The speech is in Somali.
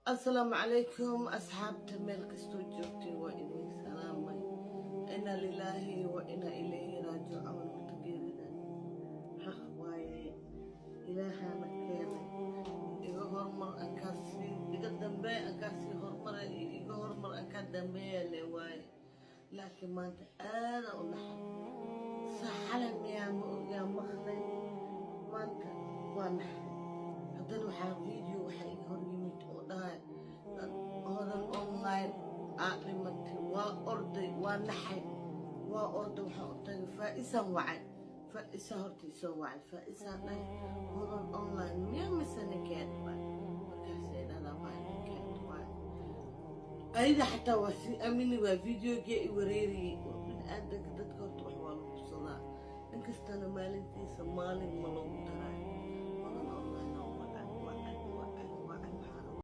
السلام عليكم أصحاب تملك استوجبتي وإني سلامي إنا لله وإنا إليه راجعون متقيرنا حق واي إلها مكينة إيغا هرمر أكاسي إيغا دنبي أكاسي هرمر إيغا هرمر أكاد دنبي اللي واي لكن ما أنت أنا أنحب سحلم يا مخلي ما أنت وانحب haddana waxaa video waxaa iga hor yimid oo dhahay hodan online aa dhimatay waa orday waa naxay waa orday waxaa u tagay faa-isaan wacay faa-isa horta isoo wacay faa-isaan dhahay hodan online miyaa mise ninkeed waay markaasay dhadaa baa ninkeed waay ayada xataa waa sii amini waa videogii i wareeriyey oo bini-aadanka dadka horta wax waa lagu tusadaa inkastana maalintiisa maalin ma lagu dara